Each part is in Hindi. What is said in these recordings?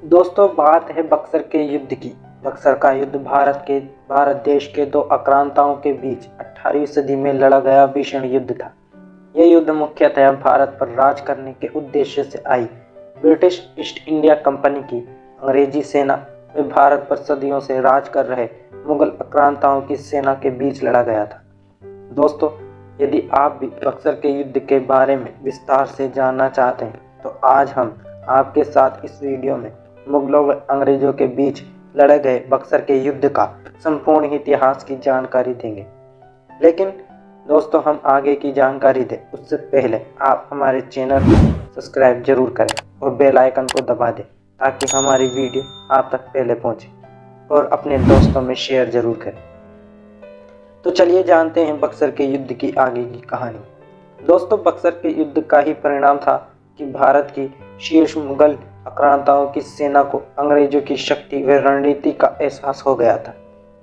दोस्तों, बात है बक्सर के युद्ध की। बक्सर का युद्ध भारत देश के दो आक्रांताओं के बीच 18वीं सदी में लड़ा गया भीषण युद्ध था। यह युद्ध मुख्यतः भारत पर राज करने के उद्देश्य से आई ब्रिटिश ईस्ट इंडिया कंपनी की अंग्रेजी सेना व भारत पर सदियों से राज कर रहे मुगल आक्रांताओं की सेना के बीच लड़ा गया था। दोस्तों, यदि आप भी बक्सर के युद्ध के बारे में विस्तार से जानना चाहते हैं तो आज हम आपके साथ इस वीडियो में मुगलों व अंग्रेजों के बीच लड़े गए बक्सर के युद्ध का संपूर्ण इतिहास की जानकारी देंगे। लेकिन दोस्तों, हम आगे की जानकारी दें उससे पहले आप हमारे चैनल को सब्सक्राइब जरूर करें और बेल आइकन को दबा दें ताकि हमारी वीडियो आप तक पहले पहुंचे, और अपने दोस्तों में शेयर जरूर करें। तो चलिए जानते हैं बक्सर के युद्ध की आगे की कहानी। दोस्तों, बक्सर के युद्ध का ही परिणाम था कि भारत की शीर्ष मुगल आक्रांताओं की सेना को अंग्रेजों की शक्ति व रणनीति का एहसास हो गया था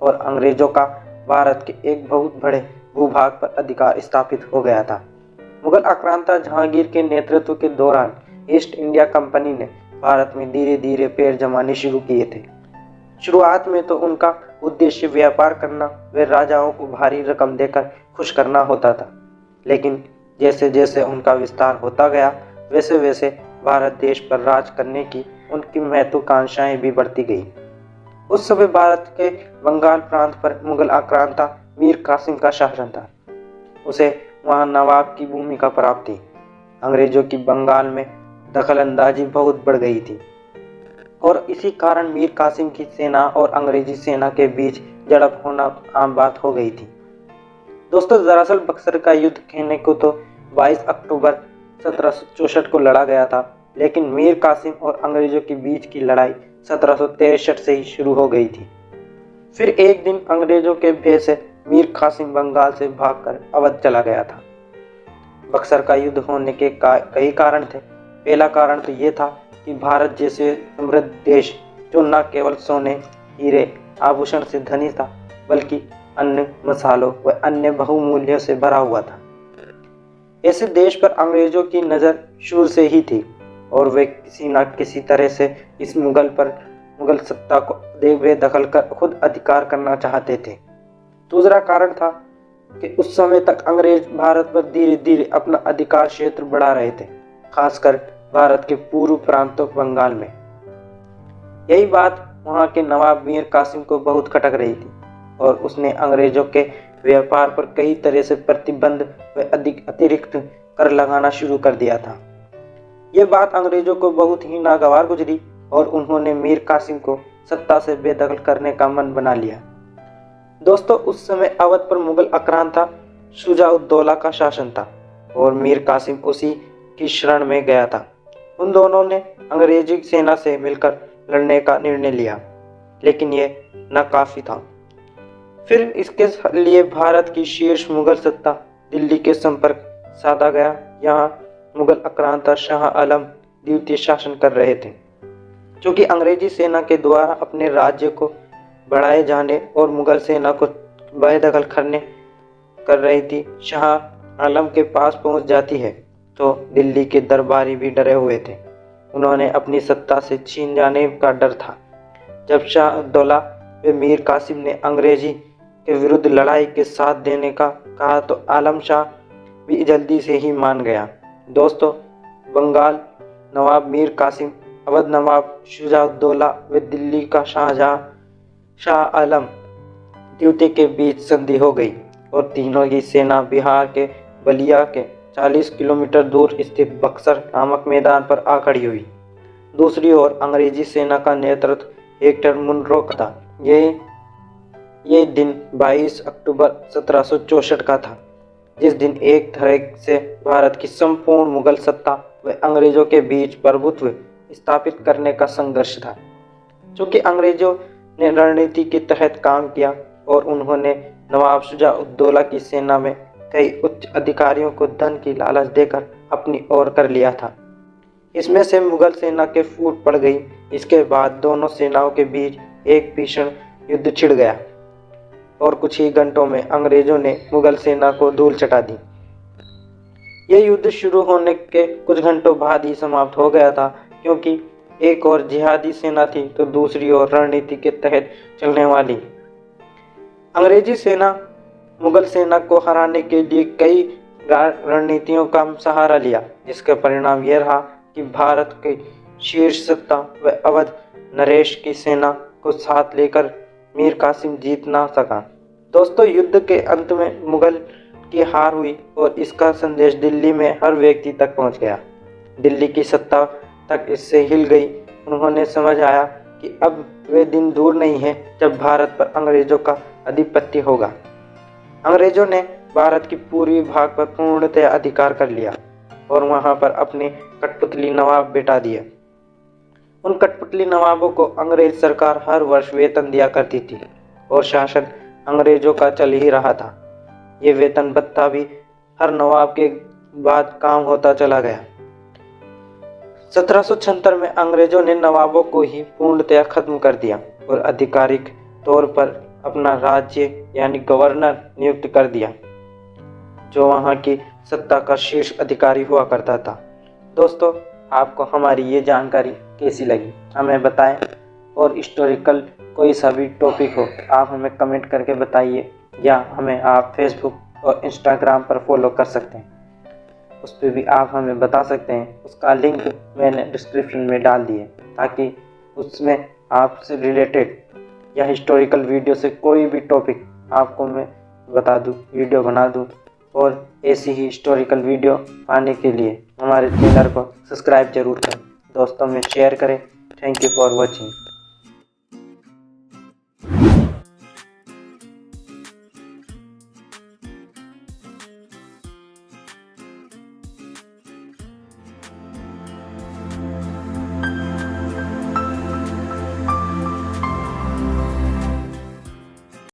और अंग्रेजों का भारत के एक बहुत बड़े भूभाग पर अधिकार स्थापित हो गया था। मुगल आक्रांता जहांगीर के नेतृत्व के दौरान ईस्ट इंडिया कंपनी ने भारत में धीरे धीरे पैर जमाने शुरू किए थे। शुरुआत में तो उनका उद्देश्य व्यापार करना व राजाओं को भारी रकम देकर खुश करना होता था, लेकिन जैसे जैसे उनका विस्तार होता गया वैसे वैसे भारत देश पर राज करने की उनकी महत्वाकांक्षाएं भी बढ़ती गई। उस समय भारत के बंगाल प्रांत पर मुगल आक्रांता मीर कासिम का शासन था। उसे वहां नवाब की भूमिका प्राप्त थी। अंग्रेजों की बंगाल में दखल अंदाजी बहुत बढ़ गई थी और इसी कारण मीर कासिम की सेना और अंग्रेजी सेना के बीच झड़प होना आम बात हो गई थी। दोस्तों, दरअसल बक्सर का युद्ध कहने को तो 22 अक्टूबर 1764 को लड़ा गया था, लेकिन मीर कासिम और अंग्रेजों के बीच की लड़ाई 1763 से ही शुरू हो गई थी। फिर एक दिन अंग्रेजों के भय से मीर कासिम बंगाल से भागकर अवध चला गया था। बक्सर का युद्ध होने के कई कारण थे। पहला कारण तो ये था कि भारत जैसे समृद्ध देश, जो न केवल सोने, हीरे, आभूषण से धनी था, बल्कि अन्न, मसालों व अन्य बहुमूल्यों से भरा हुआ था। ऐसे देश पर अंग्रेजों की नज़र शुरू से ही थी और वे किसी न किसी तरह से इस मुगल सत्ता को बेदखल कर खुद अधिकार करना चाहते थे। दूसरा कारण था कि उस समय तक अंग्रेज भारत पर धीरे धीरे अपना अधिकार क्षेत्र बढ़ा रहे थे, खासकर भारत के पूर्व प्रांतों बंगाल में। यही बात वहां के नवाब मीर कासिम को बहुत खटक रही थी और उसने अंग्रेजों के व्यापार पर कई तरह से प्रतिबंध व अतिरिक्त कर लगाना शुरू कर दिया था। यह बात अंग्रेजों को बहुत ही नागवार गुजरी और उन्होंने मीर कासिम को सत्ता से बेदखल करने का मन बना लिया। दोस्तों, उस समय अवध पर मुगल आक्रांता शुजा-उद-दौला का शासन था और मीर कासिम उसी की शरण में गया था। उन दोनों ने अंग्रेजी सेना से मिलकर लड़ने का निर्णय लिया, लेकिन यह नाकाफी था। फिर इसके लिए भारत की शीर्ष मुगल सत्ता दिल्ली के संपर्क साधा गया। यहाँ मुगल आक्रांता शाह आलम द्वितीय शासन कर रहे थे, जो कि अंग्रेजी सेना के द्वारा अपने राज्य को बढ़ाए जाने और मुगल सेना को बेदखल कर रही थी। शाह आलम के पास पहुंच जाती है तो दिल्ली के दरबारी भी डरे हुए थे। उन्होंने अपनी सत्ता से छीन जाने का डर था। जब शाह-उद-दौला व मीर कासिम ने अंग्रेजी के विरुद्ध लड़ाई के साथ देने का कहा तो आलम शाह भी जल्दी से ही मान गया। दोस्तों, बंगाल नवाब मीर कासिम, अवध नवाब शुजा-उद-दौला व दिल्ली का शाह आलम द्वितीय के बीच संधि हो गई और तीनों की सेना बिहार के बलिया के 40 किलोमीटर दूर स्थित बक्सर नामक मैदान पर आ खड़ी हुई। दूसरी ओर अंग्रेजी सेना का नेतृत्व हेक्टर मुनरो का था। ये दिन 22 अक्टूबर 1764 का था, जिस दिन एक तरह से भारत की संपूर्ण मुगल सत्ता व अंग्रेजों के बीच प्रभुत्व स्थापित करने का संघर्ष था। चूँकि अंग्रेजों ने रणनीति के तहत काम किया और उन्होंने नवाब शुजा-उद-दौला की सेना में कई उच्च अधिकारियों को धन की लालच देकर अपनी ओर कर लिया था। इसमें से मुगल सेना के फूट पड़ गई। इसके बाद दोनों सेनाओं के बीच एक भीषण युद्ध छिड़ गया और कुछ ही घंटों में अंग्रेजों ने मुगल सेना को धूल चटा दी। यह युद्ध शुरू होने के कुछ घंटों बाद ही समाप्त हो गया था, क्योंकि एक और जिहादी सेना थी तो दूसरी ओर रणनीति के तहत चलने वाली। अंग्रेजी सेना मुगल सेना को हराने के लिए कई रणनीतियों का सहारा लिया, जिसका परिणाम यह रहा कि भारत के शीर्ष सत्ता व अवध नरेश की सेना को साथ लेकर मीर कासिम जीत ना सका। दोस्तों, युद्ध के अंत में मुगल की हार हुई और इसका संदेश दिल्ली में हर व्यक्ति तक पहुंच गया। दिल्ली की सत्ता तक इससे हिल गई। उन्होंने समझ आया कि अब वे दिन दूर नहीं है जब भारत पर अंग्रेजों का आधिपत्य होगा। अंग्रेजों ने भारत की पूर्वी भाग पर पूर्णतः अधिकार कर लिया और वहां पर अपने कठपुतली नवाब बिठा दिए। उन कठपुतली नवाबों को अंग्रेज सरकार हर वर्ष वेतन दिया करती थी और शासन अंग्रेजों का चल ही रहा था। ये वेतन भत्ता भी हर नवाब के बाद काम होता चला गया। 1776 में अंग्रेजों ने नवाबों को ही पूर्णतया खत्म कर दिया और आधिकारिक तौर पर अपना राज्य यानी गवर्नर नियुक्त कर दिया, जो वहां की सत्ता का शीर्ष अधिकारी हुआ करता था। दोस्तों, आपको हमारी ये जानकारी कैसी लगी हमें बताएं, और हिस्टोरिकल कोई सा भी टॉपिक हो आप हमें कमेंट करके बताइए, या हमें आप फेसबुक और इंस्टाग्राम पर फॉलो कर सकते हैं, उस पर भी आप हमें बता सकते हैं। उसका लिंक मैंने डिस्क्रिप्शन में डाल दिए ताकि उसमें आपसे रिलेटेड या हिस्टोरिकल वीडियो से कोई भी टॉपिक आपको मैं बता दूं, वीडियो बना दूं। और ऐसी ही हिस्टोरिकल वीडियो पाने के लिए हमारे चैनल को सब्सक्राइब जरूर करें, दोस्तों में शेयर करें। Thank you for watching.